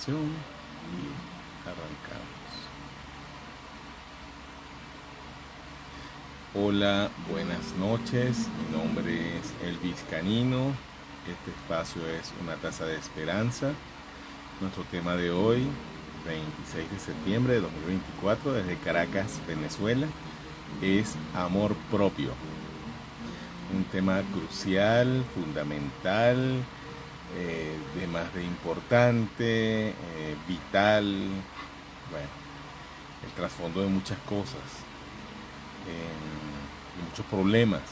acción y arrancamos. Hola, buenas noches. Mi nombre es Elvis Canino. Este espacio es Una Taza de Esperanza. Nuestro tema de hoy, 26 de septiembre de 2024, desde Caracas, Venezuela, es amor propio. Un tema crucial, fundamental, de más de importante, vital, bueno, el trasfondo de muchas cosas, de muchos problemas.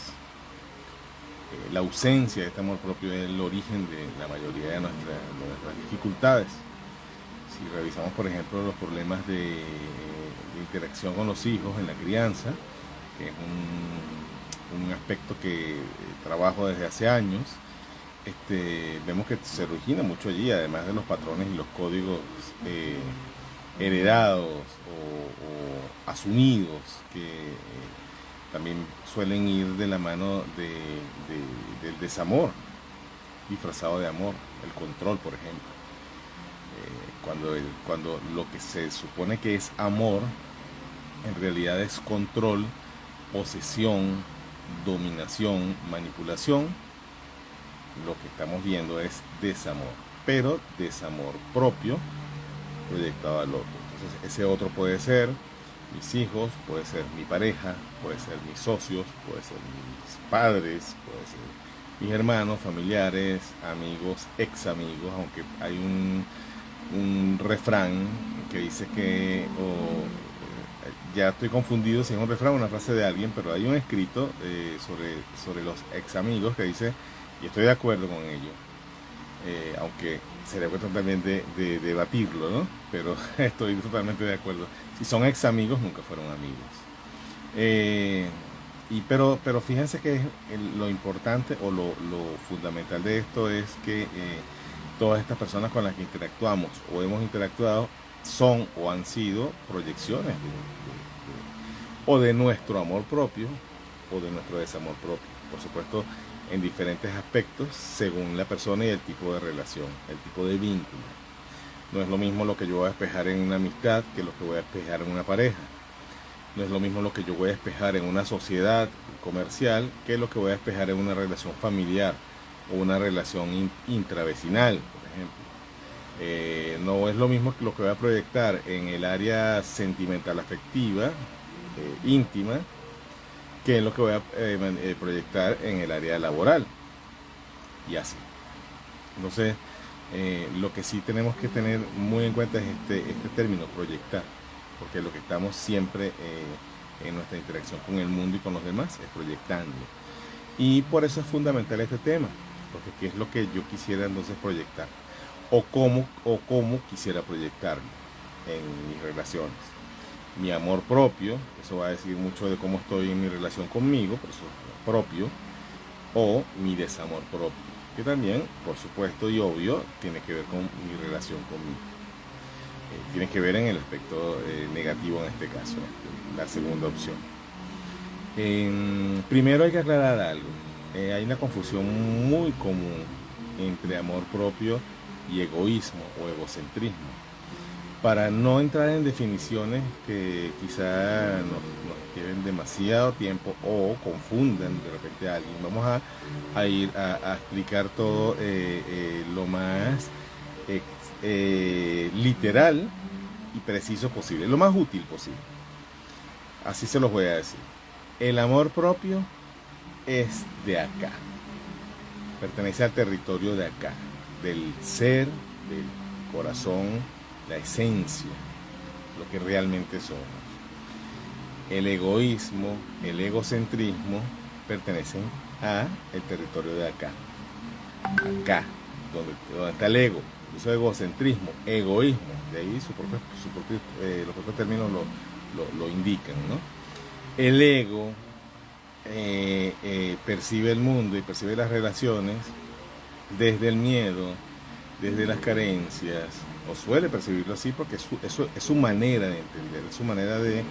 La ausencia de este amor propio es el origen de la mayoría de nuestras dificultades. Si revisamos, por ejemplo, los problemas de interacción con los hijos en la crianza, que es un aspecto que trabajo desde hace años, vemos que se origina mucho allí, además de los patrones y los códigos heredados o asumidos, que también suelen ir de la mano del desamor, disfrazado de amor, el control, por ejemplo. Cuando lo que se supone que es amor, en realidad es control, posesión, dominación, manipulación, lo que estamos viendo es desamor, pero desamor propio proyectado al otro. Entonces ese otro puede ser mis hijos, puede ser mi pareja, puede ser mis socios, puede ser mis padres, puede ser mis hermanos, familiares, amigos, ex amigos, aunque hay un refrán que dice que, ya estoy confundido si es un refrán o una frase de alguien, pero hay un escrito sobre los ex amigos que dice, y estoy de acuerdo con ello, aunque sería cuestión también de debatirlo, ¿no? Pero estoy totalmente de acuerdo. Si son ex amigos, nunca fueron amigos. Pero fíjense que lo importante o lo fundamental de esto es que todas estas personas con las que interactuamos o hemos interactuado son o han sido proyecciones o de nuestro amor propio o de nuestro desamor propio. Por supuesto, en diferentes aspectos según la persona y el tipo de relación, el tipo de vínculo. No es lo mismo lo que yo voy a despejar en una amistad que lo que voy a despejar en una pareja. No es lo mismo lo que yo voy a despejar en una sociedad comercial que lo que voy a despejar en una relación familiar o una relación intravecinal, por ejemplo. No es lo mismo que lo que voy a proyectar en el área sentimental afectiva, íntima, que es lo que voy a proyectar en el área laboral y así. Entonces, lo que sí tenemos que tener muy en cuenta es este término, proyectar, porque lo que estamos siempre en nuestra interacción con el mundo y con los demás es proyectando. Y por eso es fundamental este tema, porque qué es lo que yo quisiera entonces proyectar, o cómo quisiera proyectarlo en mis relaciones. Mi amor propio, eso va a decir mucho de cómo estoy en mi relación conmigo, por eso propio, o mi desamor propio, que también, por supuesto y obvio, tiene que ver con mi relación conmigo. Tiene que ver en el aspecto negativo en este caso, la segunda opción. Primero hay que aclarar algo. Hay una confusión muy común entre amor propio y egoísmo o egocentrismo. Para no entrar en definiciones que quizá nos lleven demasiado tiempo o confundan de repente a alguien, vamos a ir a explicar todo lo más literal y preciso posible, lo más útil posible. Así se los voy a decir. El amor propio es de acá, pertenece al territorio de acá, del ser, del corazón, la esencia, lo que realmente somos. El egoísmo, el egocentrismo pertenecen a el territorio de acá, donde está el ego. Eso es egocentrismo, egoísmo, de ahí los propios términos lo indican, ¿no? El ego percibe el mundo y percibe las relaciones desde el miedo, desde las carencias, o suele percibirlo así porque es su manera de entender, es su manera de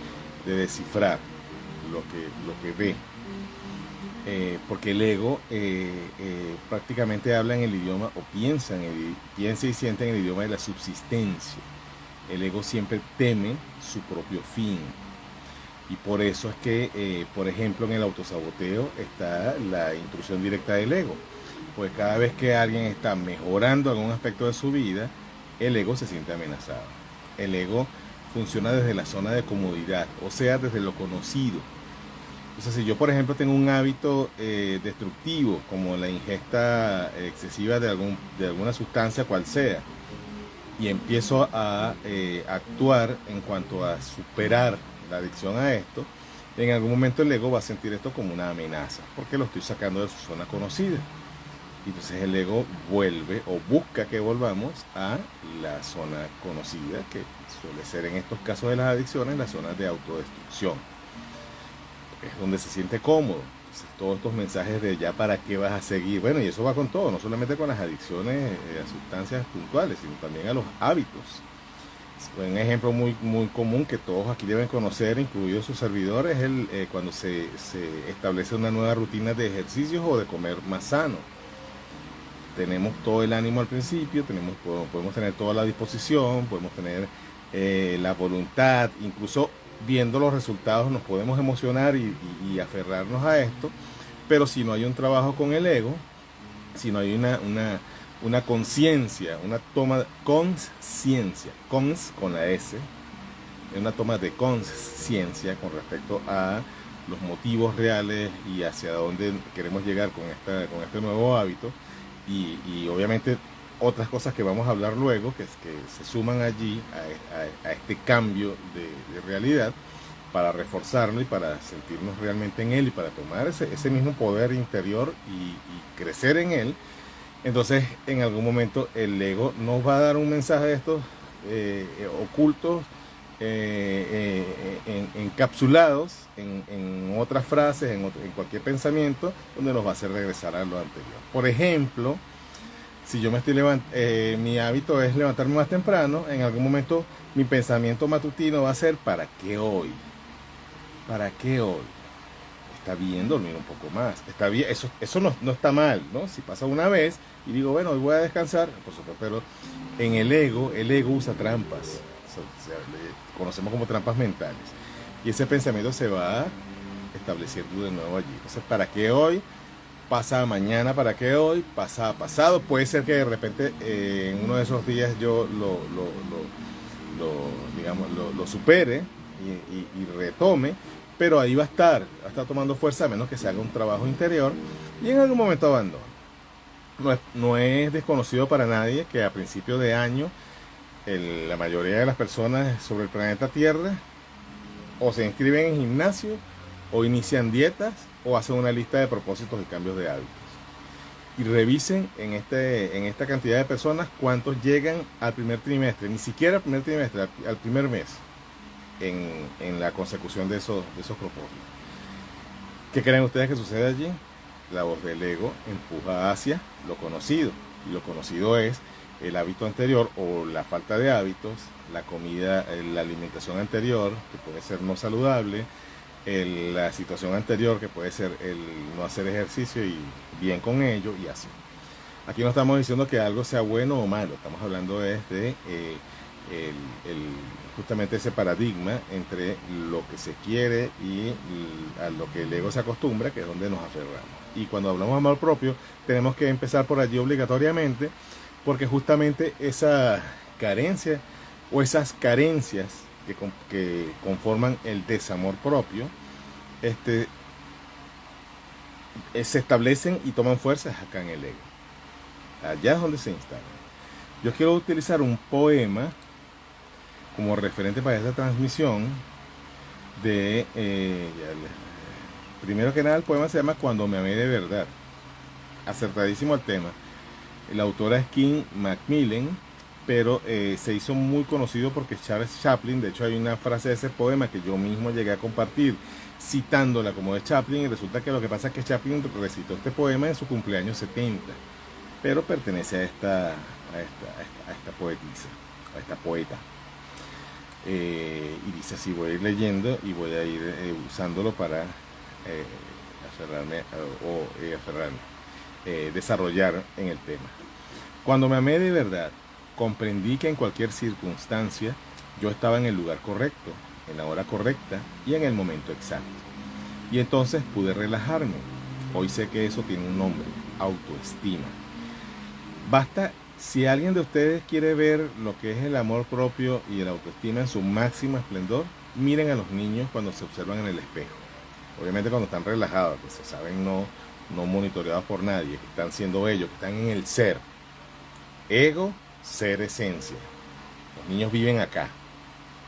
descifrar lo que ve. porque el ego prácticamente habla en el idioma o piensa y siente en el idioma de la subsistencia. El ego siempre teme su propio fin. Y por eso es que, por ejemplo, en el autosaboteo está la intrusión directa del ego. Pues cada vez que alguien está mejorando algún aspecto de su vida, el ego se siente amenazado. El ego funciona desde la zona de comodidad, o sea, desde lo conocido. O sea, si yo, por ejemplo, tengo un hábito destructivo, como la ingesta excesiva de alguna sustancia, cual sea, y empiezo a actuar en cuanto a superar la adicción a esto, en algún momento el ego va a sentir esto como una amenaza, porque lo estoy sacando de su zona conocida. Y entonces el ego vuelve o busca que volvamos a la zona conocida, que suele ser en estos casos de las adicciones la zona de autodestrucción. Es donde se siente cómodo. Entonces, todos estos mensajes de ya para qué vas a seguir. Bueno, y eso va con todo, no solamente con las adicciones a sustancias puntuales, sino también a los hábitos. Un ejemplo muy común que todos aquí deben conocer, incluidos sus servidores, es cuando se establece una nueva rutina de ejercicios o de comer más sano. Tenemos todo el ánimo al principio, podemos tener toda la disposición, podemos tener la voluntad, incluso viendo los resultados nos podemos emocionar y aferrarnos a esto, pero si no hay un trabajo con el ego, si no hay una conciencia, una toma de conciencia, cons con la S, una toma de conciencia con respecto a los motivos reales y hacia dónde queremos llegar con este nuevo hábito, y obviamente otras cosas que vamos a hablar luego, que se suman allí a este cambio de realidad, para reforzarlo y para sentirnos realmente en él y para tomar ese mismo poder interior y crecer en él. Entonces, en algún momento el ego nos va a dar un mensaje de estos ocultos, encapsulados en otras frases, en cualquier pensamiento, donde nos va a hacer regresar a lo anterior. Por ejemplo, si yo mi hábito es levantarme más temprano, en algún momento mi pensamiento matutino va a ser ¿para qué hoy? ¿Para qué hoy? Está bien dormir un poco más, está bien, eso no está mal, ¿no? Si pasa una vez y digo, bueno, hoy voy a descansar, por supuesto, pero en el ego usa trampas, le conocemos como trampas mentales, y ese pensamiento se va estableciendo de nuevo allí. Entonces, ¿para qué hoy? Pasa mañana, ¿para qué hoy? Pasa pasado, puede ser que de repente en uno de esos días yo lo supere y retome, pero ahí va a estar tomando fuerza, a menos que se haga un trabajo interior y en algún momento abandono. No es desconocido para nadie que a principio de año la mayoría de las personas sobre el planeta Tierra o se inscriben en gimnasio o inician dietas o hacen una lista de propósitos y cambios de hábitos. Y revisen en esta cantidad de personas cuántos llegan al primer trimestre, ni siquiera al primer trimestre, al primer mes, en la consecución de esos propósitos. ¿Qué creen ustedes que sucede allí? La voz del ego empuja hacia lo conocido. Y lo conocido es el hábito anterior o la falta de hábitos, la comida, la alimentación anterior, que puede ser no saludable, la situación anterior, que puede ser el no hacer ejercicio y bien con ello, y así. Aquí no estamos diciendo que algo sea bueno o malo, estamos hablando de justamente ese paradigma entre lo que se quiere y a lo que el ego se acostumbra, que es donde nos aferramos. Y cuando hablamos de amor propio, tenemos que empezar por allí obligatoriamente, porque justamente esa carencia o esas carencias que conforman el desamor propio, se establecen y toman fuerzas acá en el ego. Allá es donde se instalan. Yo quiero utilizar un poema como referente para esta transmisión primero que nada, el poema se llama Cuando me amé de verdad, acertadísimo al tema. La autora es Kim Macmillan, pero se hizo muy conocido porque Charles Chaplin, de hecho hay una frase de ese poema que yo mismo llegué a compartir citándola como de Chaplin, y resulta que lo que pasa es que Chaplin recitó este poema en su cumpleaños 70, pero pertenece a esta poetisa, a esta poeta. Y dice así, voy a ir leyendo y voy a ir usándolo para desarrollar en el tema. Cuando me amé de verdad, comprendí que en cualquier circunstancia yo estaba en el lugar correcto, en la hora correcta y en el momento exacto. Y entonces pude relajarme. Hoy sé que eso tiene un nombre: autoestima. Basta, si alguien de ustedes quiere ver lo que es el amor propio y el autoestima en su máximo esplendor, miren a los niños cuando se observan en el espejo. Obviamente cuando están relajados, que se saben no monitoreados por nadie, que están siendo ellos, que están en el ser. Ego, ser, esencia. Los niños viven acá.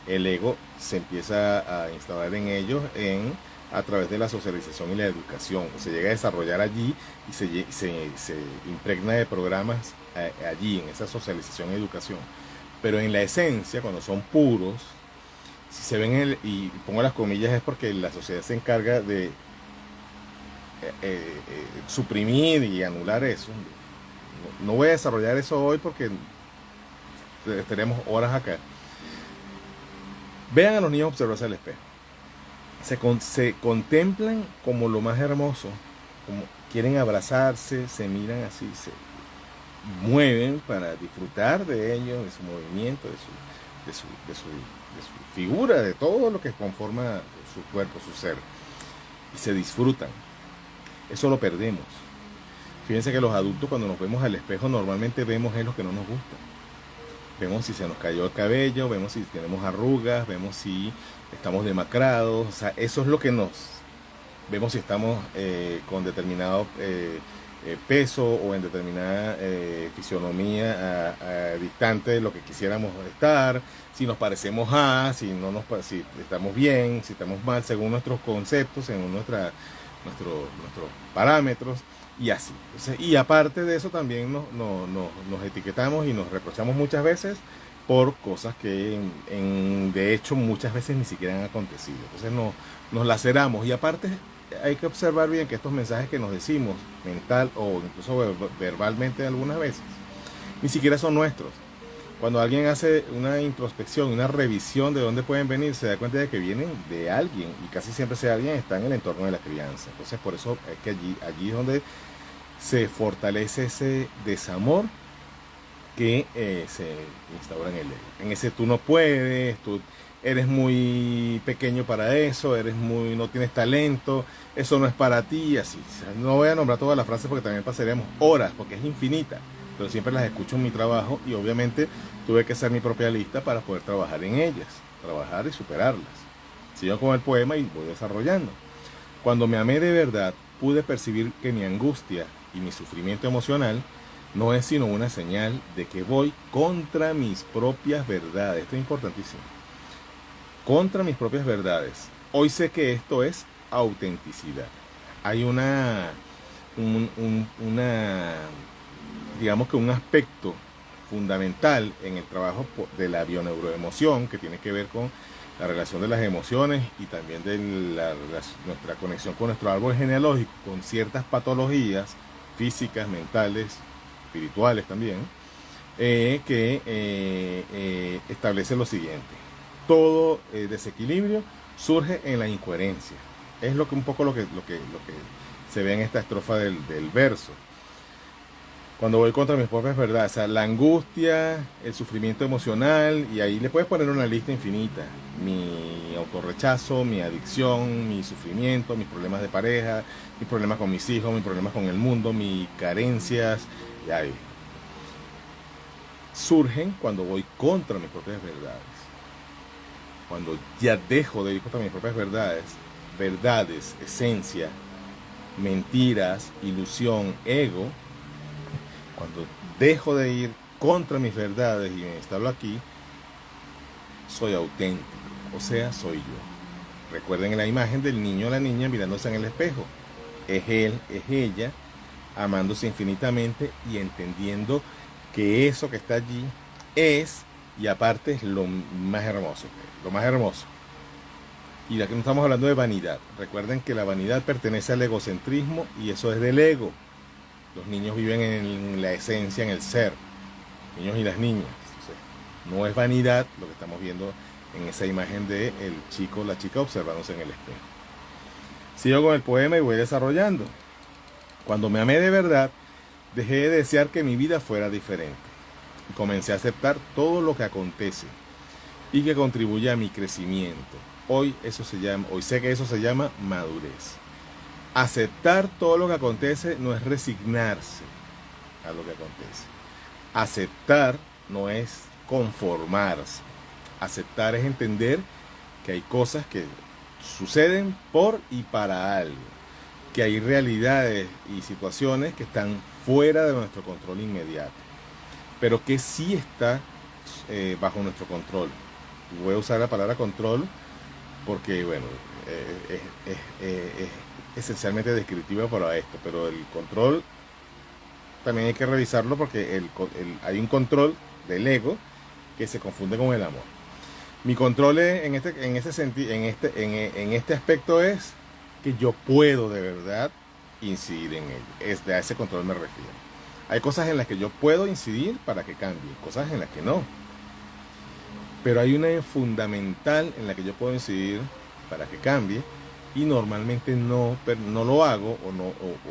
El ego se empieza a instaurar en ellos a través de la socialización y la educación. Se llega a desarrollar allí y se impregna de programas allí, en esa socialización y educación. Pero en la esencia, cuando son puros, si se ven y pongo las comillas, es porque la sociedad se encarga de suprimir y anular eso. No voy a desarrollar eso hoy porque tenemos horas acá. Vean a los niños observarse al espejo. Se contemplan como lo más hermoso, como quieren abrazarse, se miran así, se mueven para disfrutar de ellos, de su movimiento, de su figura, de todo lo que conforma su cuerpo, su ser. Y se disfrutan. Eso lo perdemos. Fíjense que los adultos, cuando nos vemos al espejo, normalmente vemos lo que no nos gusta. Vemos si se nos cayó el cabello, vemos si tenemos arrugas, vemos si estamos demacrados. O sea, eso es lo que vemos si estamos con determinado peso o en determinada fisionomía distante de lo que quisiéramos estar, si nos parecemos si estamos bien, si estamos mal, según nuestros conceptos, según nuestros parámetros. Y así. Entonces, y aparte de eso también nos etiquetamos y nos reprochamos muchas veces por cosas que de hecho muchas veces ni siquiera han acontecido. Entonces nos laceramos. Y aparte hay que observar bien que estos mensajes que nos decimos mental o incluso verbalmente algunas veces ni siquiera son nuestros. Cuando alguien hace una introspección, una revisión de dónde pueden venir, se da cuenta de que vienen de alguien, y casi siempre ese alguien está en el entorno de la crianza. Entonces por eso es que allí es donde se fortalece ese desamor que se instaura en el ego. En ese tú no puedes, tú eres muy pequeño para eso, no tienes talento, eso no es para ti, así. O sea, no voy a nombrar todas las frases porque también pasaríamos horas, porque es infinita, pero siempre las escucho en mi trabajo y obviamente tuve que hacer mi propia lista para poder trabajar en ellas, trabajar y superarlas. Sigo con el poema y voy desarrollando. Cuando me amé de verdad, pude percibir que mi angustia y mi sufrimiento emocional no es sino una señal de que voy contra mis propias verdades. Esto es importantísimo. Contra mis propias verdades. Hoy sé que esto es autenticidad. Hay digamos que un aspecto fundamental en el trabajo de la bioneuroemoción, que tiene que ver con la relación de las emociones y también de nuestra conexión con nuestro árbol genealógico, con ciertas patologías físicas, mentales, espirituales también, que establece lo siguiente: todo desequilibrio surge en la incoherencia. Es un poco lo que se ve en esta estrofa del verso. Cuando voy contra mis propias verdades, o sea, la angustia, el sufrimiento emocional, y ahí le puedes poner una lista infinita: mi autorrechazo, mi adicción, mi sufrimiento, mis problemas de pareja, mis problemas con mis hijos, mis problemas con el mundo, mis carencias, y ahí surgen cuando voy contra mis propias verdades. Cuando ya dejo de ir contra mis propias verdades, esencia, mentiras, ilusión, ego. Cuando dejo de ir contra mis verdades y me instalo aquí, soy auténtico, o sea, soy yo. Recuerden la imagen del niño o la niña mirándose en el espejo. Es él, es ella, amándose infinitamente y entendiendo que eso que está allí es, y aparte, es lo más hermoso. Lo más hermoso. Y aquí no estamos hablando de vanidad. Recuerden que la vanidad pertenece al egocentrismo y eso es del ego. Los niños viven en la esencia, en el ser. Niños y las niñas. Entonces, no es vanidad lo que estamos viendo en esa imagen de el chico o la chica observándose en el espejo. Sigo con el poema y voy desarrollando. Cuando me amé de verdad, dejé de desear que mi vida fuera diferente. Y comencé a aceptar todo lo que acontece y que contribuye a mi crecimiento. Hoy sé que eso se llama madurez. Aceptar todo lo que acontece no es resignarse a lo que acontece. Aceptar no es conformarse. Aceptar es entender que hay cosas que suceden por y para algo. Que hay realidades y situaciones que están fuera de nuestro control inmediato. Pero que sí está bajo nuestro control. Voy a usar la palabra control porque, bueno, es esencialmente descriptiva para esto, pero el control también hay que revisarlo porque hay un control del ego que se confunde con el amor. Mi control en este aspecto es que yo puedo de verdad incidir en ello. A ese control me refiero. Hay cosas en las que yo puedo incidir para que cambie, cosas en las que no. Pero hay una fundamental en la que yo puedo incidir para que cambie y normalmente no lo hago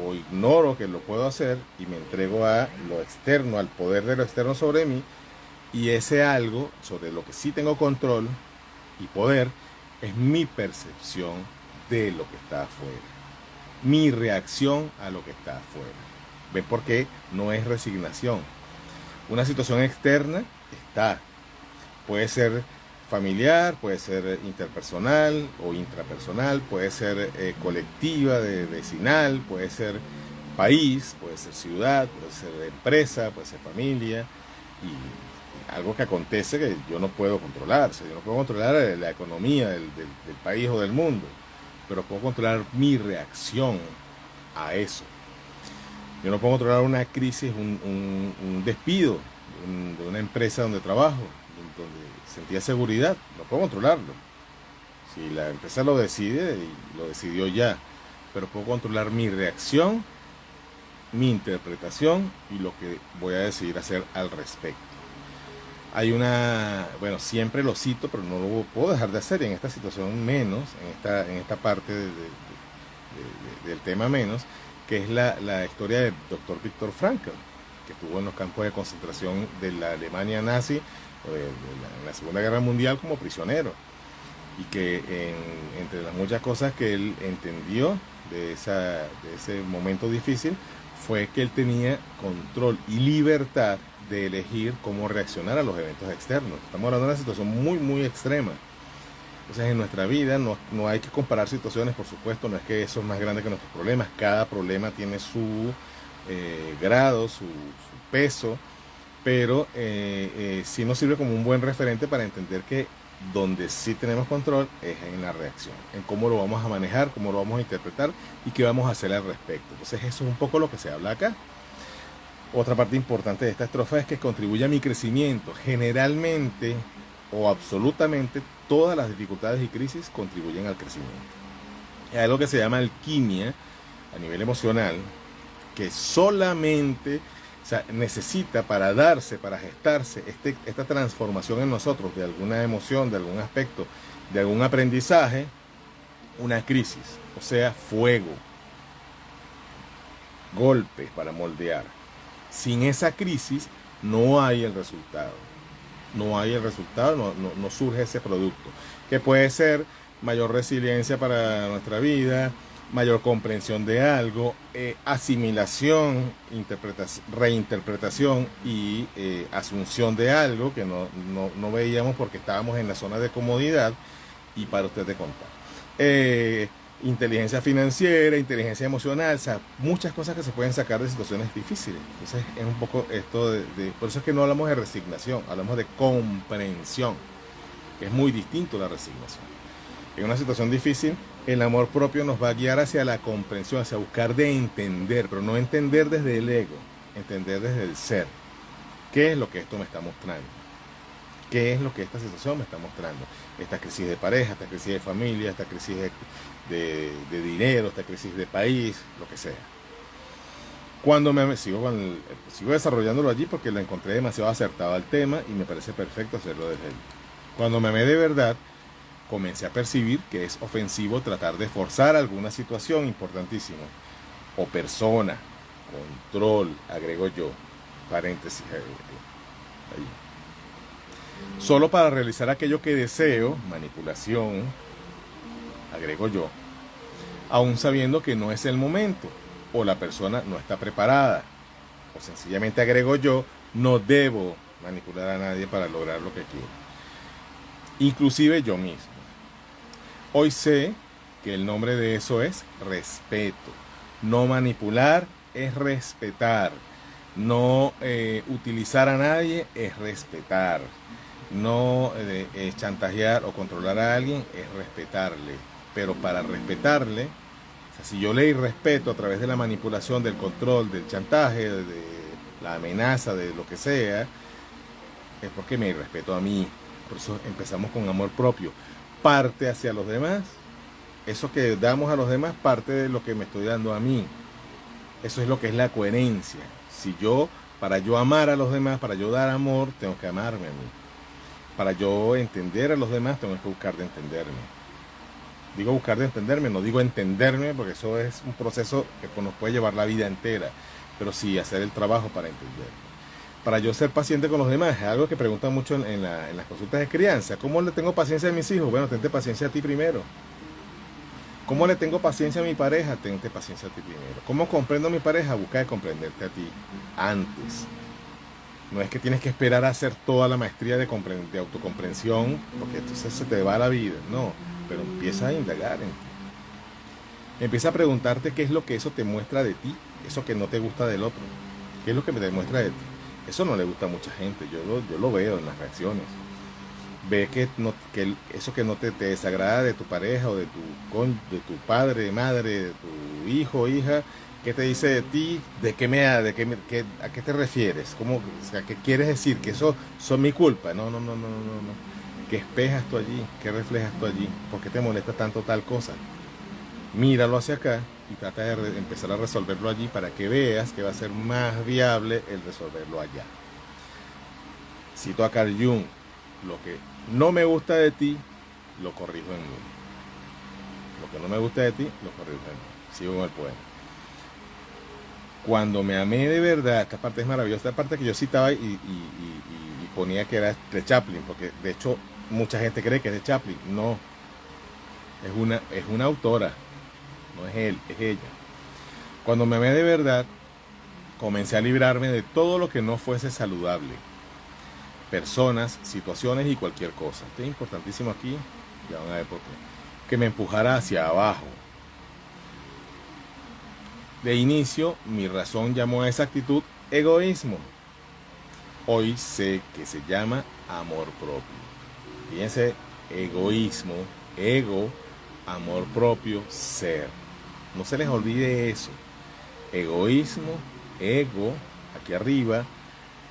o ignoro que lo puedo hacer y me entrego a lo externo, al poder de lo externo sobre mí, y ese algo sobre lo que sí tengo control y poder es mi percepción de lo que está afuera, mi reacción a lo que está afuera. ¿Ven por qué? No es resignación. Una situación externa puede ser familiar, puede ser interpersonal o intrapersonal, puede ser colectiva, vecinal, puede ser país, puede ser ciudad, puede ser empresa, puede ser familia, y algo que acontece que yo no puedo controlar. O sea, yo no puedo controlar la economía del país o del mundo, pero puedo controlar mi reacción a eso. Yo no puedo controlar una crisis, un despido de una empresa donde trabajo, donde sentía seguridad. No puedo controlarlo. Si la empresa lo decide, y lo decidió ya. Pero puedo controlar mi reacción, mi interpretación y lo que voy a decidir hacer al respecto. Bueno, siempre lo cito, pero no lo puedo dejar de hacer, y en esta situación menos, en esta parte del tema menos, que es la historia del doctor Viktor Frankl, que estuvo en los campos de concentración de la Alemania nazi en la Segunda Guerra Mundial como prisionero, y que entre las muchas cosas que él entendió de ese momento difícil fue que él tenía control y libertad de elegir cómo reaccionar a los eventos externos. Estamos hablando de una situación muy, muy extrema. Entonces, en nuestra vida no hay que comparar situaciones, por supuesto, no es que eso es más grande que nuestros problemas. Cada problema tiene su grado, su peso, pero sí nos sirve como un buen referente para entender que donde sí tenemos control es en la reacción, en cómo lo vamos a manejar, cómo lo vamos a interpretar y qué vamos a hacer al respecto. Entonces, eso es un poco lo que se habla acá. Otra parte importante de esta estrofa es que contribuye a mi crecimiento. Generalmente o absolutamente todas las dificultades y crisis contribuyen al crecimiento. Hay algo que se llama alquimia a nivel emocional, que solamente necesita para gestarse esta transformación en nosotros de alguna emoción, de algún aspecto, de algún aprendizaje, una crisis, o sea, fuego, golpes para moldear. Sin esa crisis no hay el resultado. No surge ese producto, que puede ser mayor resiliencia para nuestra vida, mayor comprensión de algo, asimilación, reinterpretación y asunción de algo que no veíamos porque estábamos en la zona de comodidad, y para usted de contar. Inteligencia financiera, inteligencia emocional, o sea, muchas cosas que se pueden sacar de situaciones difíciles. Entonces es un poco esto por eso es que no hablamos de resignación, hablamos de comprensión, que es muy distinto a la resignación. En una situación difícil, el amor propio nos va a guiar hacia la comprensión, hacia buscar de entender, pero no entender desde el ego, entender desde el ser. ¿Qué es lo que esto me está mostrando? ¿Qué es lo que esta situación me está mostrando? Esta crisis de pareja, esta crisis de familia, esta crisis de dinero, esta crisis de país, lo que sea. Cuando sigo desarrollándolo allí porque lo encontré demasiado acertado al tema y me parece perfecto hacerlo desde él. Cuando me amé de verdad, comencé a percibir que es ofensivo tratar de forzar alguna situación importantísima, o persona, control, agrego yo, paréntesis, ahí. Solo para realizar aquello que deseo, manipulación, agrego yo, aún sabiendo que no es el momento, o la persona no está preparada, o sencillamente agrego yo, no debo manipular a nadie para lograr lo que quiero, inclusive yo mismo. Hoy sé que el nombre de eso es respeto. No manipular es respetar. No utilizar a nadie es respetar. No chantajear o controlar a alguien es respetarle. Pero para respetarle, o sea, si yo le irrespeto a través de la manipulación, del control, del chantaje, de la amenaza, de lo que sea, es porque me irrespeto a mí. Por eso empezamos con amor propio. Parte hacia los demás. Eso que damos a los demás parte de lo que me estoy dando a mí. Eso es lo que es la coherencia. Si yo, para yo amar a los demás, para yo dar amor, tengo que amarme a mí. Para yo entender a los demás, tengo que buscar de entenderme. Digo buscar de entenderme, no digo entenderme, porque eso es un proceso que nos puede llevar la vida entera. Pero sí hacer el trabajo para entenderme. Para yo ser paciente con los demás, es algo que preguntan mucho en las consultas de crianza. ¿Cómo le tengo paciencia a mis hijos? Bueno, tente paciencia a ti primero. ¿Cómo le tengo paciencia a mi pareja? Tente paciencia a ti primero. ¿Cómo comprendo a mi pareja? Busca de comprenderte a ti antes. No es que tienes que esperar a hacer toda la maestría de autocomprensión, porque entonces se te va la vida. No, pero empieza a indagar en ti. Empieza a preguntarte qué es lo que eso te muestra de ti, eso que no te gusta del otro. ¿Qué es lo que me demuestra de ti? Eso no le gusta a mucha gente, yo lo veo en las reacciones. Ve que eso que no te desagrada de tu pareja o de tu padre, madre, de tu hijo o hija, ¿qué te dice de ti? ¿A qué te refieres? O sea, ¿qué quieres decir? ¿Que eso son mi culpa? No. ¿Qué espejas tú allí? ¿Qué reflejas tú allí? ¿Por qué te molesta tanto tal cosa? Míralo hacia acá y trata de empezar a resolverlo allí para que veas que va a ser más viable el resolverlo allá. Cito a Carl Jung: lo que no me gusta de ti, lo corrijo en mí. Lo que no me gusta de ti, lo corrijo en mí. Sigo con el poema. Cuando me amé de verdad, esta parte es maravillosa, esta parte que yo citaba y ponía que era de Chaplin, porque de hecho mucha gente cree que es de Chaplin. No, es una autora. No es él, es ella. Cuando me amé de verdad, comencé a librarme de todo lo que no fuese saludable. Personas, situaciones y cualquier cosa. Esto es importantísimo aquí, ya van a ver por qué. Que me empujara hacia abajo. De inicio, mi razón llamó a esa actitud egoísmo. Hoy sé que se llama amor propio. Fíjense, egoísmo, ego, amor propio, ser. No se les olvide eso. Egoísmo, ego, aquí arriba,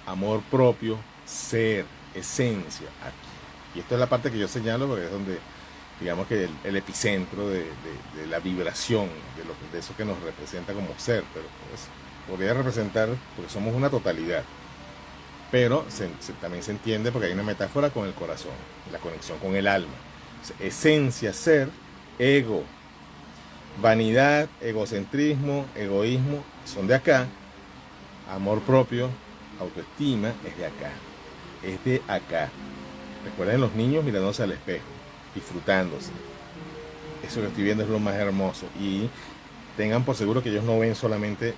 amor propio, ser, esencia, aquí. Y esto es la parte que yo señalo porque es donde, digamos que el epicentro de la vibración, de eso que nos representa como ser, pero pues, podría representar, porque somos una totalidad. Pero también se entiende porque hay una metáfora con el corazón, la conexión con el alma. Esencia, ser, ego, vanidad, egocentrismo, egoísmo, son de acá. Amor propio, autoestima, es de acá. Es de acá. Recuerden los niños mirándose al espejo, disfrutándose. Eso que estoy viendo es lo más hermoso. Y tengan por seguro que ellos no ven solamente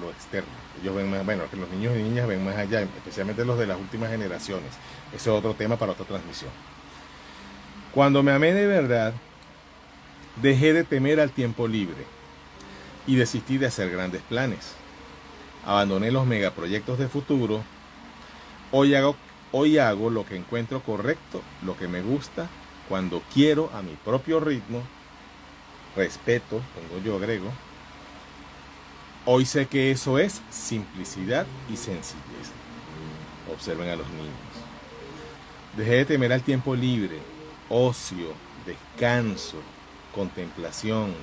lo externo. Ellos ven más, bueno, que los niños y niñas ven más allá, especialmente los de las últimas generaciones. Ese es otro tema para otra transmisión. Cuando me amé de verdad, dejé de temer al tiempo libre y desistí de hacer grandes planes. Abandoné los megaproyectos de futuro. Hoy hago lo que encuentro correcto, lo que me gusta, cuando quiero, a mi propio ritmo. Respeto, pongo yo, agrego. Hoy sé que eso es simplicidad y sencillez. Observen a los niños. Dejé de temer al tiempo libre, ocio, descanso, contemplación.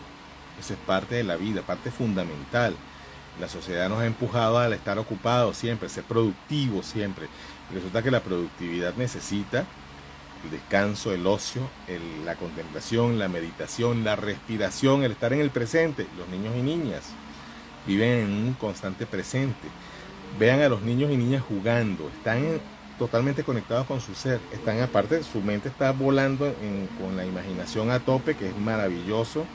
Eso es parte de la vida, parte fundamental. La sociedad nos ha empujado al estar ocupados siempre, ser productivos siempre. Y resulta que la productividad necesita el descanso, el ocio, la contemplación, la meditación, la respiración, el estar en el presente. Los niños y niñas viven en un constante presente. Vean a los niños y niñas jugando, están totalmente conectados con su ser, están aparte, su mente está volando con la imaginación a tope, que es maravilloso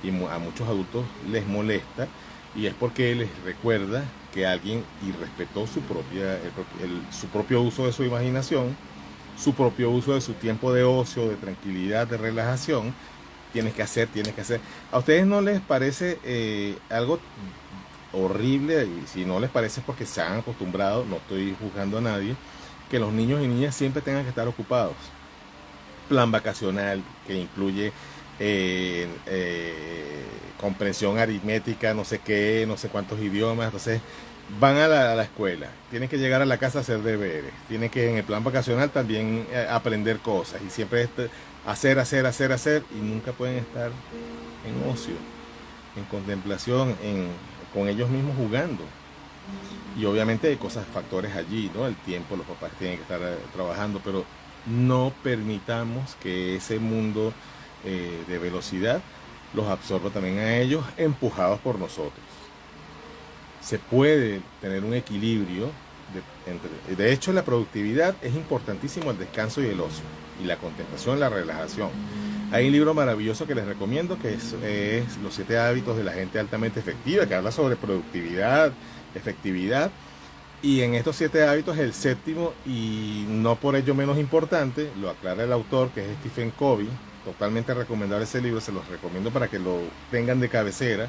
y a muchos adultos les molesta, y es porque les recuerda que alguien irrespetó su propio uso de su imaginación, su propio uso de su tiempo de ocio, de tranquilidad, de relajación. Tienes que hacer, tienes que hacer. ¿A ustedes no les parece algo horrible? Y si no les parece es porque se han acostumbrado, no estoy juzgando a nadie, que los niños y niñas siempre tengan que estar ocupados. Plan vacacional que incluye comprensión aritmética, no sé qué, no sé cuántos idiomas. Entonces van a la escuela, tienen que llegar a la casa a hacer deberes, tienen que en el plan vacacional también aprender cosas y siempre hacer y nunca pueden estar en ocio, en contemplación, con ellos mismos jugando. Y obviamente hay cosas, factores allí, ¿no? El tiempo, los papás tienen que estar trabajando, pero no permitamos que ese mundo de velocidad los absorba también a ellos, empujados por nosotros. Se puede tener un equilibrio. De hecho, la productividad es importantísimo, el descanso y el ocio, y la contemplación, la relajación. Hay un libro maravilloso que les recomiendo, que es Los 7 hábitos de la gente altamente efectiva, que habla sobre productividad, efectividad, y en estos 7 hábitos el séptimo, y no por ello menos importante, lo aclara el autor, que es Stephen Covey. Totalmente recomendable ese libro, se los recomiendo para que lo tengan de cabecera.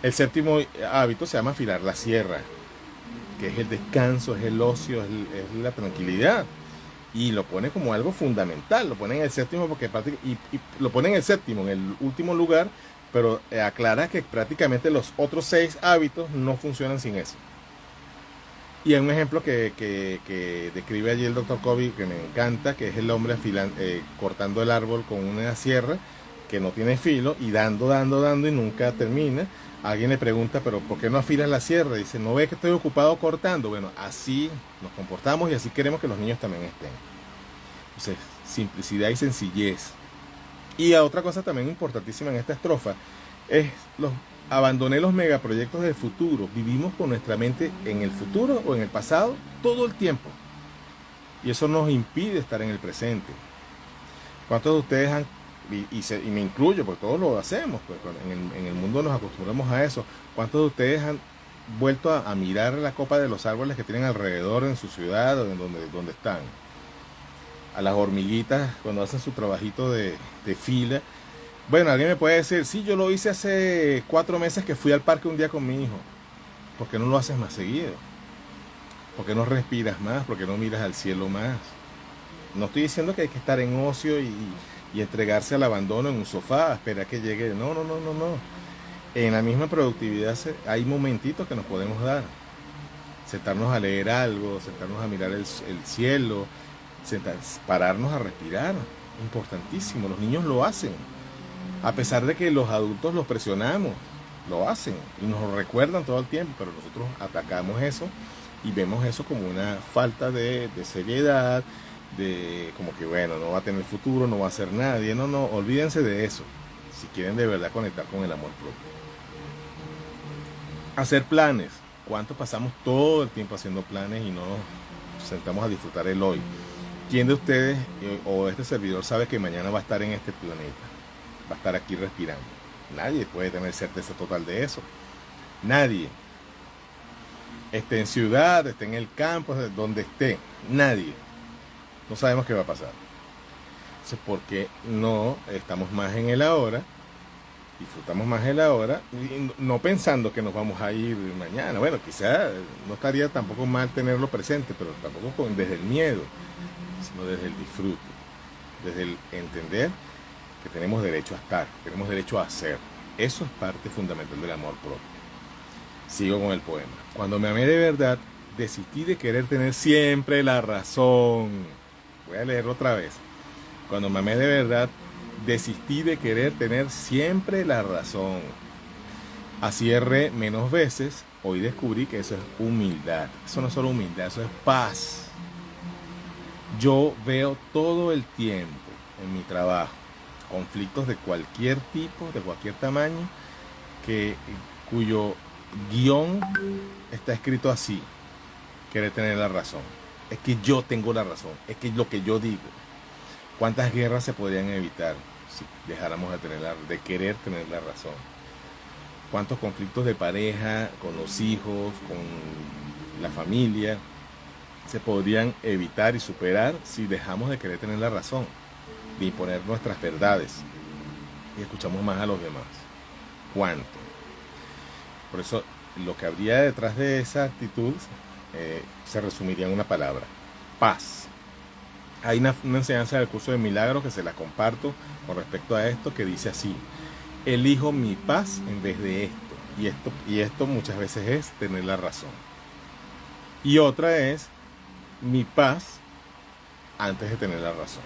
El séptimo hábito se llama afilar la sierra, que es el descanso, es el ocio, es la tranquilidad. Y lo pone como algo fundamental, lo pone en el séptimo y lo pone en el séptimo, en el último lugar, pero aclara que prácticamente los otros 6 hábitos no funcionan sin eso. Y hay un ejemplo que describe allí el Dr. Covey que me encanta, que es el hombre cortando el árbol con una sierra que no tiene filo y dando y nunca termina. Alguien le pregunta, pero ¿por qué no afilas la sierra? Dice, ¿no ves que estoy ocupado cortando? Bueno, así nos comportamos y así queremos que los niños también estén. Entonces, simplicidad y sencillez. Y otra cosa también importantísima en esta estrofa es abandoné los megaproyectos del futuro. Vivimos con nuestra mente en el futuro o en el pasado todo el tiempo. Y eso nos impide estar en el presente. ¿Cuántos de ustedes han, y me incluyo, porque todos lo hacemos, pues en el mundo nos acostumbramos a eso? ¿Cuántos de ustedes han vuelto a mirar la copa de los árboles que tienen alrededor en su ciudad o en donde están? A las hormiguitas cuando hacen su trabajito de fila. Bueno, alguien me puede decir, sí, yo lo hice hace 4 meses que fui al parque un día con mi hijo. ¿Por qué no lo haces más seguido? ¿Por qué no respiras más? ¿Por qué no miras al cielo más? No estoy diciendo que hay que estar en ocio y entregarse al abandono en un sofá, esperar que llegue. No. En la misma productividad hay momentitos que nos podemos dar. Sentarnos a leer algo, sentarnos a mirar el cielo, pararnos a respirar. Importantísimo, los niños lo hacen. A pesar de que los adultos los presionamos, lo hacen y nos lo recuerdan todo el tiempo, pero nosotros atacamos eso y vemos eso como una falta de seriedad, de como que bueno, no va a tener futuro, no va a ser nadie. No, olvídense de eso, si quieren de verdad conectar con el amor propio. Hacer planes. ¿Cuánto pasamos todo el tiempo haciendo planes y no nos sentamos a disfrutar el hoy? ¿Quién de ustedes o este servidor sabe que mañana va a estar en este planeta? Va a estar aquí respirando. Nadie puede tener certeza total de eso. Nadie. Esté en ciudad, esté en el campo, donde esté. Nadie. No sabemos qué va a pasar. Entonces, ¿por qué no estamos más en el ahora? Disfrutamos más el ahora, no pensando que nos vamos a ir mañana. Bueno, quizá no estaría tampoco mal tenerlo presente, pero tampoco desde el miedo, sino desde el disfrute, desde el entender que tenemos derecho a estar, tenemos derecho a hacer. Eso es parte fundamental del amor propio. Sigo con el poema. Cuando me amé de verdad, desistí de querer tener siempre la razón. Voy a leerlo otra vez. Cuando me amé de verdad, desistí de querer tener siempre la razón. Así erré menos veces. Hoy descubrí que eso es humildad. Eso no es solo humildad, eso es paz. Yo veo todo el tiempo en mi trabajo conflictos de cualquier tipo, de cualquier tamaño, que, cuyo guión está escrito así: querer tener la razón. Es que yo tengo la razón, es que lo que yo digo. ¿Cuántas guerras se podrían evitar si dejáramos de querer tener la razón? ¿Cuántos conflictos de pareja, con los hijos, con la familia, se podrían evitar y superar si dejamos de querer tener la razón, de imponer nuestras verdades y escuchamos más a los demás? ¿Cuánto? Por eso, lo que habría detrás de esa actitud se resumiría en una palabra: paz. Hay una enseñanza del curso de milagros que se la comparto con respecto a esto, que dice así: elijo mi paz en vez de esto. Y esto muchas veces es tener la razón. Y otra es mi paz antes de tener la razón.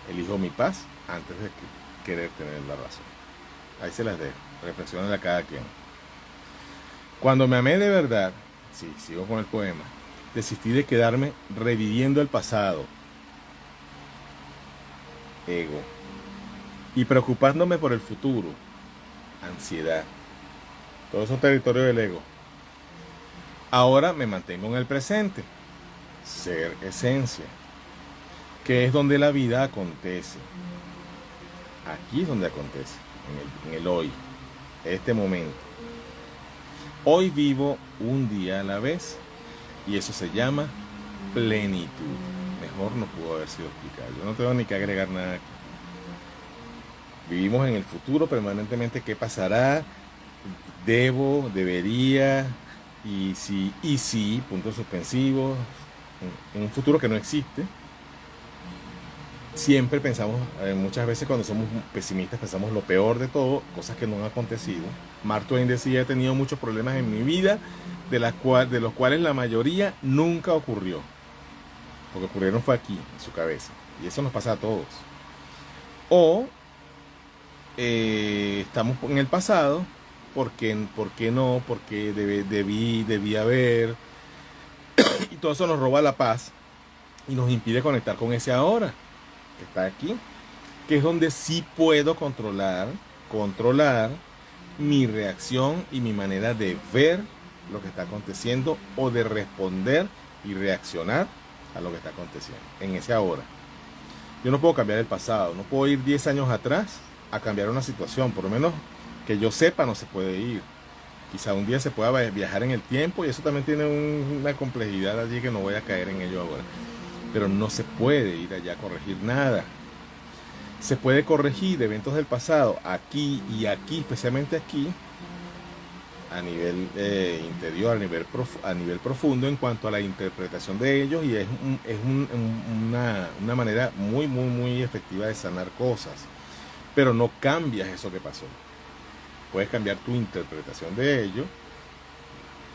Elijo mi paz antes de querer tener la razón. Ahí se las dejo. Reflexionen a cada quien. Cuando me amé de verdad, sí, sigo con el poema, desistí de quedarme reviviendo el pasado, ego, y preocupándome por el futuro, ansiedad. Todo eso es territorio del ego. Ahora me mantengo en el presente, ser esencia, que es donde la vida acontece. Aquí es donde acontece, en el hoy, este momento. Hoy vivo un día a la vez, y eso se llama plenitud. Mejor no pudo haber sido explicado. Yo no tengo ni que agregar nada aquí. Vivimos en el futuro permanentemente. ¿Qué pasará? Debo, debería, y si, puntos suspensivos. En un futuro que no existe. Siempre pensamos, muchas veces cuando somos pesimistas, pensamos lo peor de todo, cosas que no han acontecido. Mark Twain decía: he tenido muchos problemas en mi vida, de los cuales la mayoría nunca ocurrió. Porque ocurrieron fue aquí, en su cabeza. Y eso nos pasa a todos. O estamos en el pasado, ¿por qué no? Porque debí haber. Y todo eso nos roba la paz y nos impide conectar con ese ahora, que está aquí, que es donde sí puedo controlar mi reacción y mi manera de ver lo que está aconteciendo, o de responder y reaccionar a lo que está aconteciendo en ese ahora. Yo no puedo cambiar el pasado, no puedo ir 10 años atrás a cambiar una situación, por lo menos que yo sepa no se puede ir. Quizá un día se pueda viajar en el tiempo, y eso también tiene una complejidad allí que no voy a caer en ello ahora. Pero no se puede ir allá a corregir nada. Se puede corregir eventos del pasado aquí y aquí, especialmente aquí, a nivel interior, a nivel profundo, en cuanto a la interpretación de ellos, y es una manera muy, muy, muy efectiva de sanar cosas. Pero no cambias eso que pasó. Puedes cambiar tu interpretación de ello,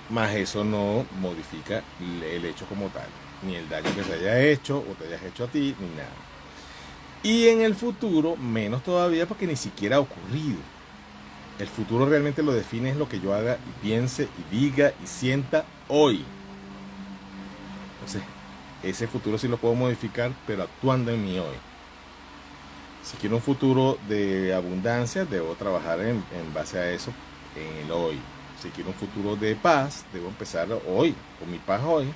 más eso no modifica el hecho como tal, ni el daño que se haya hecho o te hayas hecho a ti, ni nada. Y en el futuro, menos todavía, porque ni siquiera ha ocurrido. El futuro realmente lo define es lo que yo haga y piense y diga y sienta hoy. Entonces, ese futuro sí lo puedo modificar, pero actuando en mi hoy. Si quiero un futuro de abundancia, debo trabajar en base a eso en el hoy. Si quiero un futuro de paz, debo empezar hoy, con mi paz hoy.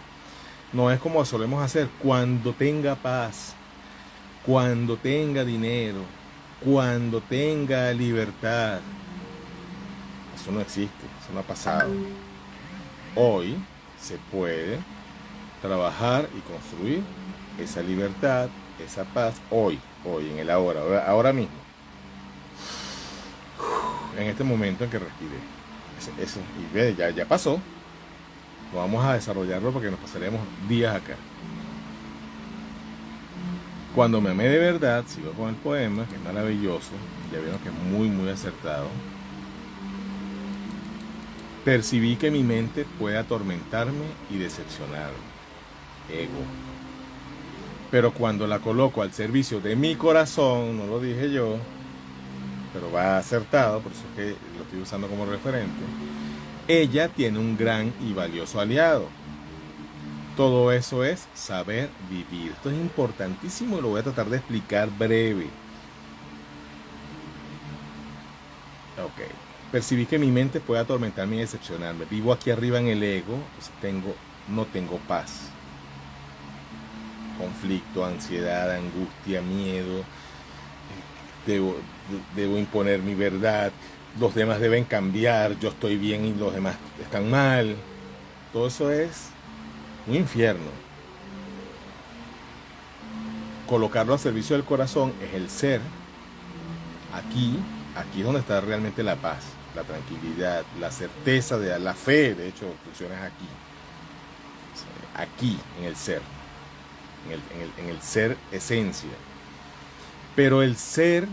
No es como solemos hacer: cuando tenga paz, cuando tenga dinero, cuando tenga libertad. Eso no existe, eso no ha pasado. Hoy se puede trabajar y construir esa libertad, esa paz, hoy, en el ahora mismo. En este momento en que respiré. Eso, y ve, ya pasó. No vamos a desarrollarlo porque nos pasaremos días acá. Cuando me amé de verdad, sigo con el poema, que es maravilloso, ya vieron que es muy, muy acertado. Percibí que mi mente puede atormentarme y decepcionarme, ego. Pero cuando la coloco al servicio de mi corazón, no lo dije yo, pero va acertado, por eso es que lo estoy usando como referente, ella tiene un gran y valioso aliado. Todo eso es saber vivir. Esto es importantísimo y lo voy a tratar de explicar breve. Ok. Percibí que mi mente puede atormentarme y decepcionarme. Vivo aquí arriba en el ego, pues no tengo paz. Conflicto, ansiedad, angustia, miedo. Debo, debo imponer mi verdad. Los demás deben cambiar. Yo estoy bien y los demás están mal. Todo eso es un infierno. Colocarlo al servicio del corazón es el ser. Aquí es donde está realmente la paz, la tranquilidad, la certeza, la fe, de hecho, funciona aquí, en el ser, en el ser esencia. Pero el ser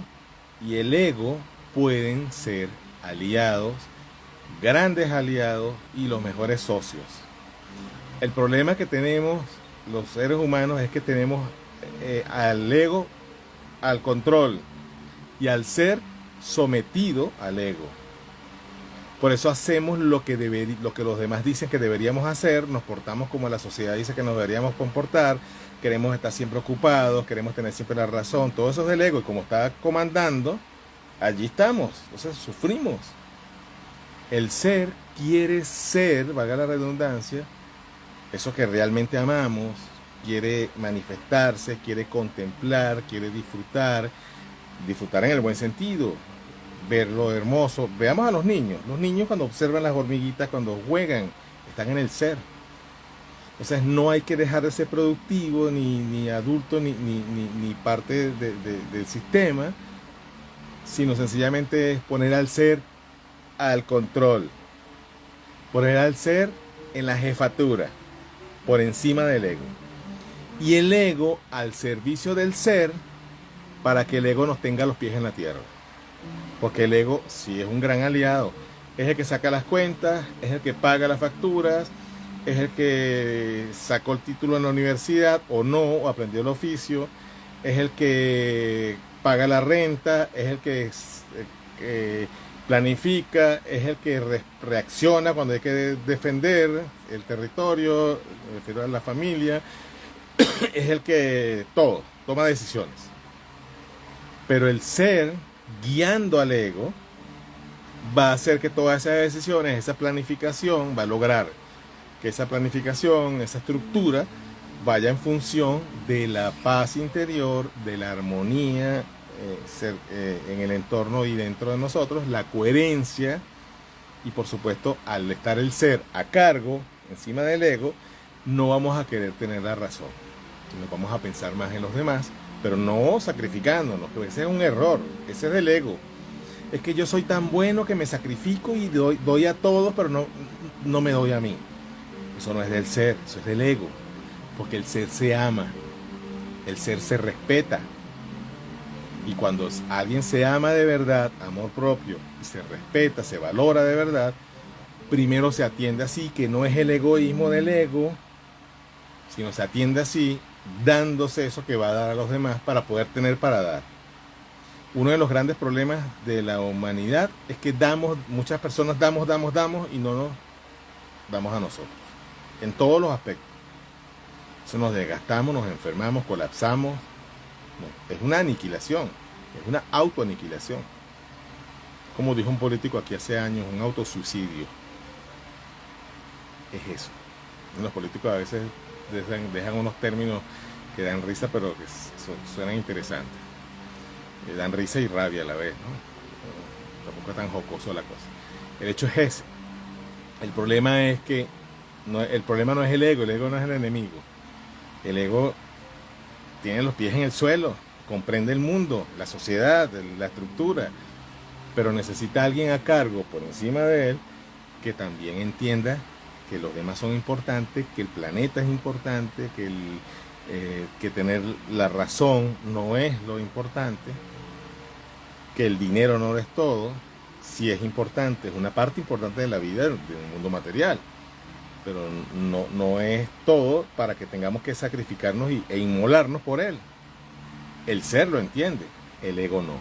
y el ego pueden ser aliados, grandes aliados y los mejores socios. El problema que tenemos los seres humanos es que tenemos al ego al control y al ser sometido al ego. Por eso hacemos lo que los demás dicen que deberíamos hacer, nos portamos como la sociedad dice que nos deberíamos comportar, queremos estar siempre ocupados, queremos tener siempre la razón, todo eso es del ego y como está comandando, allí estamos, entonces sufrimos. El ser quiere ser, valga la redundancia, eso que realmente amamos, quiere manifestarse, quiere contemplar, quiere disfrutar en el buen sentido, ver lo hermoso. Veamos a los niños cuando observan las hormiguitas, cuando juegan, están en el ser. Entonces no hay que dejar de ser productivo, ni adulto, ni parte del sistema, sino sencillamente es poner al ser al control, poner al ser en la jefatura, por encima del ego. Y el ego al servicio del ser, para que el ego nos tenga los pies en la tierra. Porque el ego sí es un gran aliado. Es el que saca las cuentas, es el que paga las facturas, es el que sacó el título en la universidad o no, o aprendió el oficio, es el que paga la renta, es el que planifica, es el que reacciona cuando hay que defender el territorio, me refiero a la familia, es el que todo, toma decisiones. Pero el ser, guiando al ego, va a hacer que todas esas decisiones, esa planificación, va a lograr que esa planificación, esa estructura, vaya en función de la paz interior, de la armonía en el entorno y dentro de nosotros, la coherencia, y por supuesto, al estar el ser a cargo, encima del ego, no vamos a querer tener la razón, sino vamos a pensar más en los demás, pero no sacrificándonos, que ese es un error, ese es del ego. Es que yo soy tan bueno que me sacrifico y doy a todos, pero no me doy a mí. Eso no es del ser, eso es del ego, porque el ser se ama, el ser se respeta. Y cuando alguien se ama de verdad, amor propio, y se respeta, se valora de verdad, primero se atiende así, que no es el egoísmo del ego, sino se atiende así, dándose eso que va a dar a los demás para poder tener para dar. Uno de los grandes problemas de la humanidad es que muchas personas damos y no nos damos a nosotros, en todos los aspectos. Entonces nos desgastamos, nos enfermamos, colapsamos. No, es una aniquilación, es una autoaniquilación. Como dijo un político aquí hace años, un autosuicidio. Es eso. Los políticos a veces dejan unos términos que dan risa, pero que suenan interesantes. Dan risa y rabia a la vez, ¿no? Tampoco es tan jocoso la cosa. El hecho es ese. El problema es que el problema no es el ego no es el enemigo. El ego tiene los pies en el suelo, comprende el mundo, la sociedad, la estructura, pero necesita alguien a cargo por encima de él que también entienda que los demás son importantes, que el planeta es importante, que tener la razón no es lo importante, que el dinero no es todo, sí es importante, es una parte importante de la vida de un mundo material, pero no es todo para que tengamos que sacrificarnos e inmolarnos por él. El ser lo entiende, el ego no.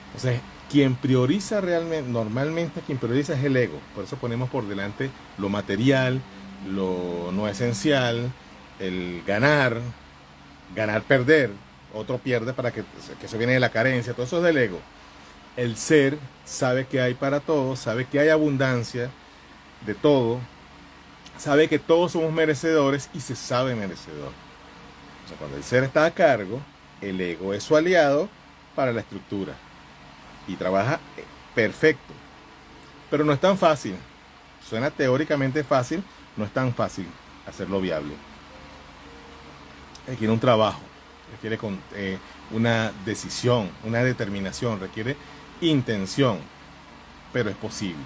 Entonces, quien prioriza realmente, normalmente quien prioriza es el ego. Por eso ponemos por delante lo material, lo no esencial, el ganar, perder, otro pierde para que eso viene de la carencia, todo eso es del ego. El ser sabe que hay para todos, sabe que hay abundancia de todo, sabe que todos somos merecedores y se sabe merecedor. O sea, cuando el ser está a cargo, el ego es su aliado para la estructura y trabaja perfecto. Pero no es tan fácil. Suena teóricamente fácil, no es tan fácil hacerlo viable. Requiere un trabajo, requiere una decisión, una determinación, requiere intención, pero es posible.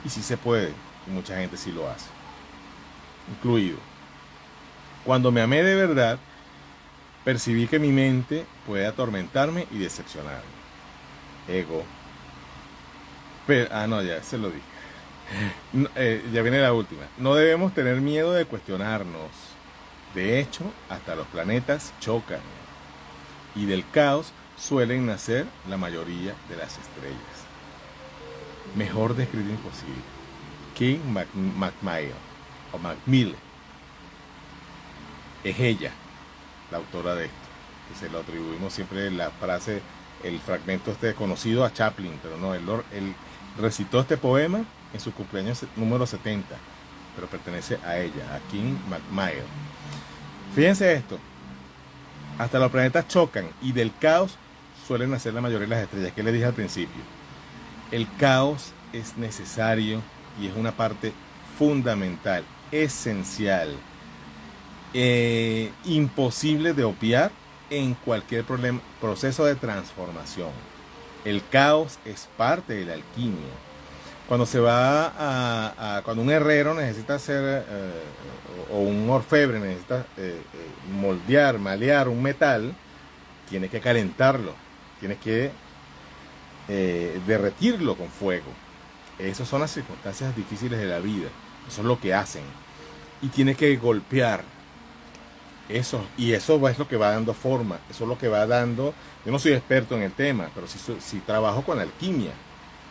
Y sí se puede, y mucha gente sí lo hace, incluido. Cuando me amé de verdad, percibí que mi mente puede atormentarme y decepcionarme. Ego. Pero, no, ya se lo dije. No, ya viene la última. No debemos tener miedo de cuestionarnos. De hecho, hasta los planetas chocan. Y del caos suelen nacer la mayoría de las estrellas. Mejor descrito imposible. King McMahon o Macmillan. Es ella la autora de esto. Que se lo atribuimos siempre la frase, el fragmento conocido a Chaplin, pero no, él recitó este poema en su cumpleaños número 70, pero pertenece a ella, a King McMahon. Fíjense esto, hasta los planetas chocan y del caos suelen nacer la mayoría de las estrellas, que les dije al principio. El caos es necesario y es una parte fundamental, esencial, imposible de obviar en cualquier proceso de transformación. El caos es parte de la alquimia. Cuando se va cuando un herrero necesita hacer, o un orfebre necesita moldear, malear un metal, tiene que calentarlo, tiene que derretirlo con fuego. Esas son las circunstancias difíciles de la vida, eso es lo que hacen. Y tiene que golpear eso, y eso es lo que va dando forma, eso es lo que va dando. Yo no soy experto en el tema, pero sí trabajo con alquimia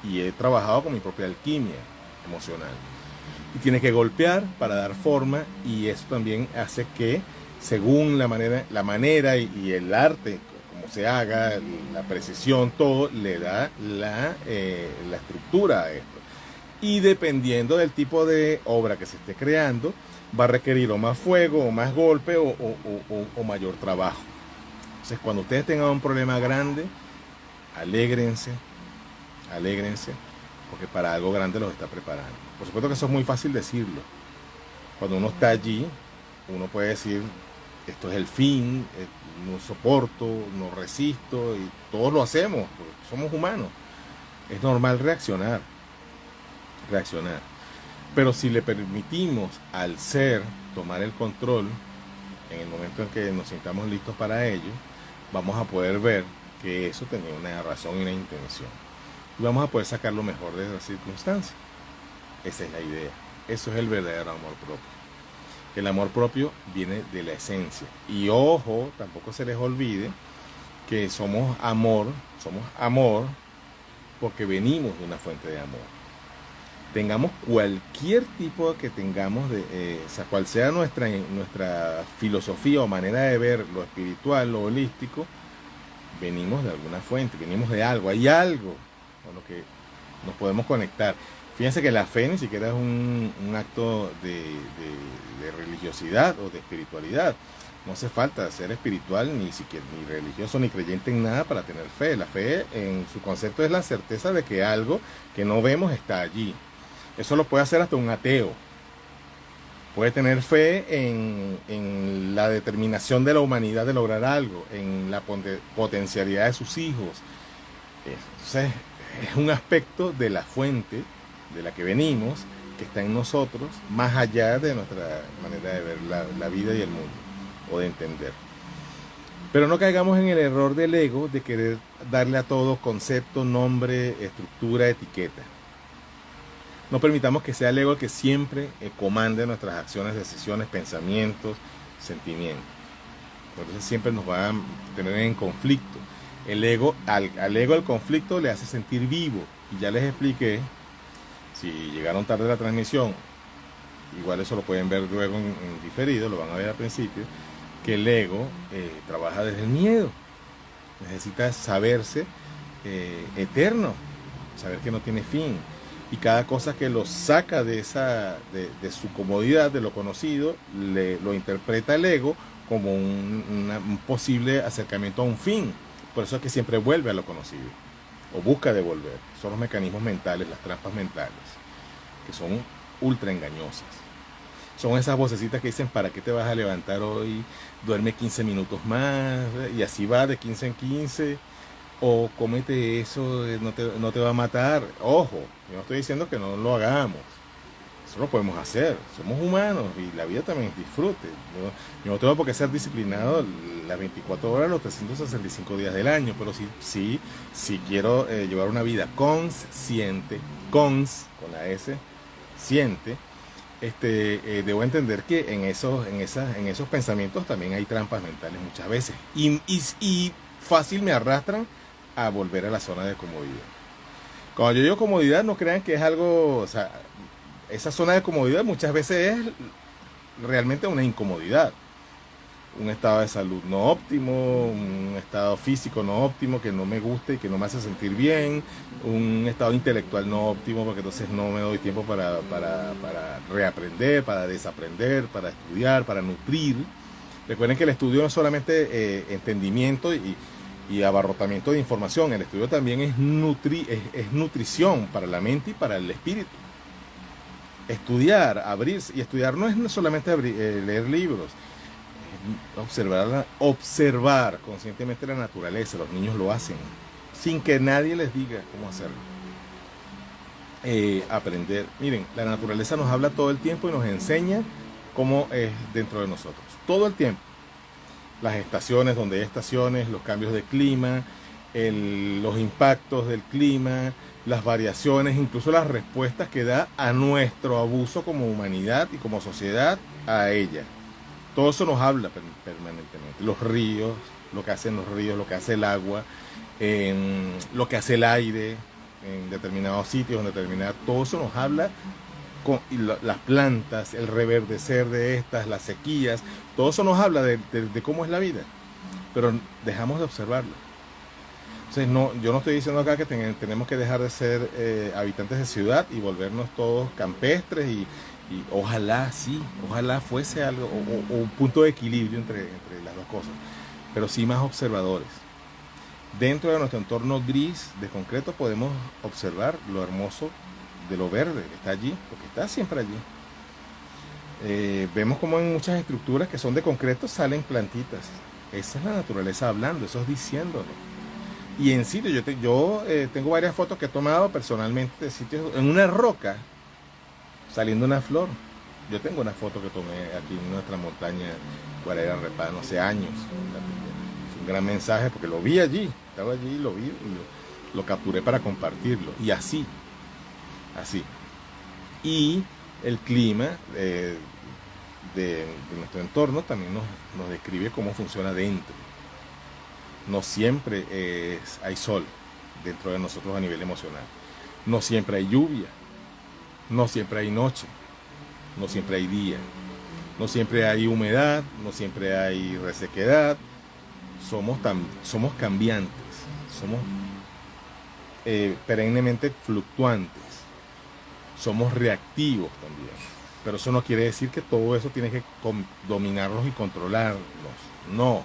y he trabajado con mi propia alquimia emocional. Y tiene que golpear para dar forma, y eso también hace que, según la manera y el arte, como se haga, la precisión, todo le da la estructura a esto. Y dependiendo del tipo de obra que se esté creando, va a requerir o más fuego, o más golpe, o mayor trabajo. Entonces, cuando ustedes tengan un problema grande, alégrense, porque para algo grande los está preparando. Por supuesto que eso es muy fácil decirlo. Cuando uno está allí, uno puede decir, esto es el fin, no soporto, no resisto, y todos lo hacemos, porque somos humanos. Es normal reaccionar. Pero si le permitimos al ser tomar el control, en el momento en que nos sintamos listos para ello, vamos a poder ver que eso tenía una razón y una intención. Y vamos a poder sacar lo mejor de esa circunstancia. Esa es la idea. Eso es el verdadero amor propio. El amor propio viene de la esencia. Y ojo, tampoco se les olvide que somos amor porque venimos de una fuente de amor. Tengamos cualquier tipo que tengamos, cual sea nuestra filosofía o manera de ver lo espiritual, lo holístico, venimos de alguna fuente, venimos de algo, hay algo con lo que nos podemos conectar. Fíjense que la fe ni siquiera es un acto de religiosidad o de espiritualidad. No hace falta ser espiritual, ni siquiera ni religioso, ni creyente en nada para tener fe. La fe, en su concepto, es la certeza de que algo que no vemos está allí. Eso lo puede hacer hasta un ateo. Puede tener fe en la determinación de la humanidad de lograr algo, en la potencialidad de sus hijos. Entonces, es un aspecto de la fuente de la que venimos, que está en nosotros, más allá de nuestra manera de ver la vida y el mundo, o de entender. Pero no caigamos en el error del ego de querer darle a todo concepto, nombre, estructura, etiqueta. No permitamos que sea el ego el que siempre comande nuestras acciones, decisiones, pensamientos, sentimientos. Entonces siempre nos va a tener en conflicto. El ego, al ego el conflicto le hace sentir vivo. Y ya les expliqué, si llegaron tarde a la transmisión, igual eso lo pueden ver luego en diferido, lo van a ver al principio, que el ego trabaja desde el miedo. Necesita saberse eterno, saber que no tiene fin. Y cada cosa que lo saca de su comodidad, de lo conocido, lo interpreta el ego como un posible acercamiento a un fin. Por eso es que siempre vuelve a lo conocido, o busca devolver. Son los mecanismos mentales, las trampas mentales, que son ultra engañosas. Son esas vocecitas que dicen, ¿para qué te vas a levantar hoy? Duerme 15 minutos más, y así va de 15 en 15. O cómete eso, no te va a matar. Ojo, yo no estoy diciendo que no lo hagamos. Eso lo podemos hacer. Somos humanos y la vida también es disfrute. Yo no tengo por qué ser disciplinado las 24 horas, los 365 días del año, pero sí quiero llevar una vida consciente, con la S, siente. Debo entender que en esos pensamientos también hay trampas mentales muchas veces. Y fácil me arrastran a volver a la zona de comodidad. Cuando yo digo comodidad, no crean que es algo, o sea, esa zona de comodidad muchas veces es realmente una incomodidad. Un estado de salud no óptimo, un estado físico no óptimo que no me gusta y que no me hace sentir bien, un estado intelectual no óptimo porque entonces no me doy tiempo para reaprender, para desaprender, para estudiar, para nutrir. Recuerden que el estudio no es solamente entendimiento y abarrotamiento de información, el estudio también es nutrición para la mente y para el espíritu. Estudiar, abrirse, y estudiar no es solamente leer libros, observar conscientemente la naturaleza. Los niños lo hacen sin que nadie les diga cómo hacerlo. Aprender, miren, la naturaleza nos habla todo el tiempo y nos enseña cómo es dentro de nosotros, todo el tiempo. Las estaciones, donde hay estaciones, los cambios de clima, los impactos del clima, las variaciones, incluso las respuestas que da a nuestro abuso como humanidad y como sociedad a ella. Todo eso nos habla permanentemente. Los ríos, lo que hacen los ríos, lo que hace el agua, lo que hace el aire en determinados sitios, todo eso nos habla. Las plantas, el reverdecer de estas, las sequías, todo eso nos habla de cómo es la vida, pero dejamos de observarlo. Entonces yo no estoy diciendo acá que tenemos que dejar de ser habitantes de ciudad y volvernos todos campestres y ojalá fuese algo o un punto de equilibrio entre las dos cosas, pero sí más observadores. Dentro de nuestro entorno gris de concreto podemos observar lo hermoso de lo verde, que está allí, porque está siempre allí. Vemos como en muchas estructuras que son de concreto salen plantitas. Esa es la naturaleza hablando, eso es diciéndonos. Y en sitio, yo tengo varias fotos que he tomado personalmente de sitios, en una roca, saliendo una flor. Yo tengo una foto que tomé aquí en nuestra montaña, Guarera Repano, hace años. Es un gran mensaje porque lo vi allí, estaba allí, lo vi y lo capturé para compartirlo. Y así. Y el clima de nuestro entorno también nos describe cómo funciona dentro. No siempre hay sol dentro de nosotros a nivel emocional. No siempre hay lluvia. No siempre hay noche. No siempre hay día. No siempre hay humedad. No siempre hay resequedad. Somos cambiantes. Somos perennemente fluctuantes. Somos reactivos también. Pero eso no quiere decir que todo eso tiene que dominarnos y controlarnos. No.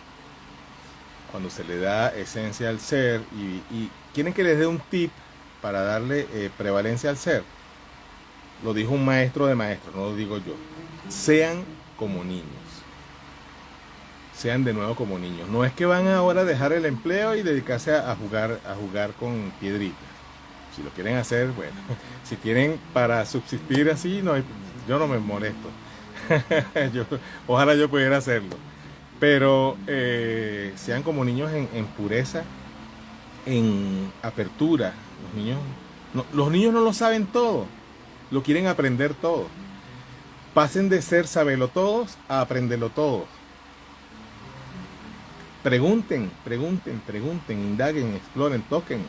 Cuando se le da esencia al ser y quieren que les dé un tip para darle prevalencia al ser, lo dijo un maestro de maestros, no lo digo yo. Sean como niños. Sean de nuevo como niños. No es que van ahora a dejar el empleo y dedicarse a jugar con piedritas. Si lo quieren hacer, bueno. Si tienen para subsistir así, yo no me molesto. Ojalá yo pudiera hacerlo. Pero sean como niños en pureza, en apertura. Los niños no lo saben todo, lo quieren aprender todo. Pasen de ser sabelo todos a aprenderlo todos. Pregunten, indaguen, exploren, toquen.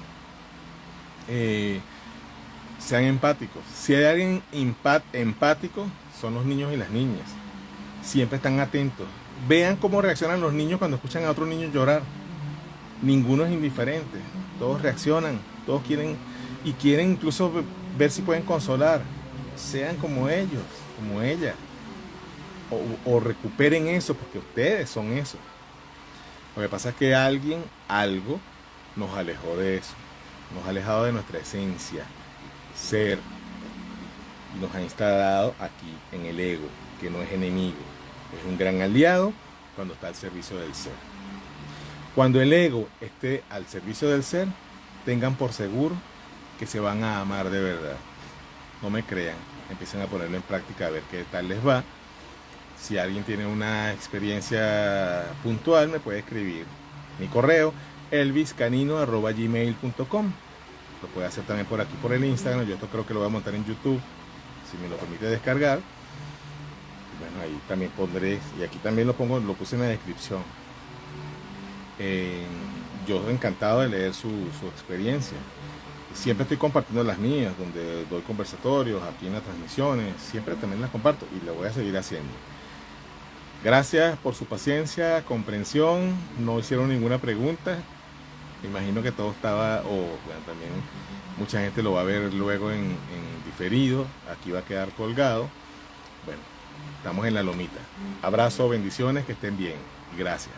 Sean empáticos. Si hay alguien empático, son los niños y las niñas. Siempre están atentos. Vean cómo reaccionan los niños cuando escuchan a otro niño llorar. Ninguno es indiferente. Todos reaccionan, todos quieren y quieren incluso ver si pueden consolar. Sean como ellos, como ella. O recuperen eso, porque ustedes son eso. Lo que pasa es que algo, nos alejó de eso. Nos ha alejado de nuestra esencia, ser. Y nos ha instalado aquí en el ego, que no es enemigo. Es un gran aliado cuando está al servicio del ser. Cuando el ego esté al servicio del ser, tengan por seguro que se van a amar de verdad. No me crean, empiecen a ponerlo en práctica a ver qué tal les va. Si alguien tiene una experiencia puntual, me puede escribir. Mi correo, elviscanino@gmail.com. Lo puede hacer también por aquí, por el Instagram. Yo esto creo que lo voy a montar en YouTube, si me lo permite descargar. Bueno, ahí también pondré, y aquí también lo puse en la descripción. Yo encantado de leer su experiencia. Siempre estoy compartiendo las mías, donde doy conversatorios, aquí en las transmisiones, siempre también las comparto y lo voy a seguir haciendo. Gracias por su paciencia, comprensión, no hicieron ninguna pregunta. Me imagino que todo estaba, bueno, también mucha gente lo va a ver luego en diferido, aquí va a quedar colgado. Bueno, estamos en la lomita. Abrazo, bendiciones, que estén bien y gracias.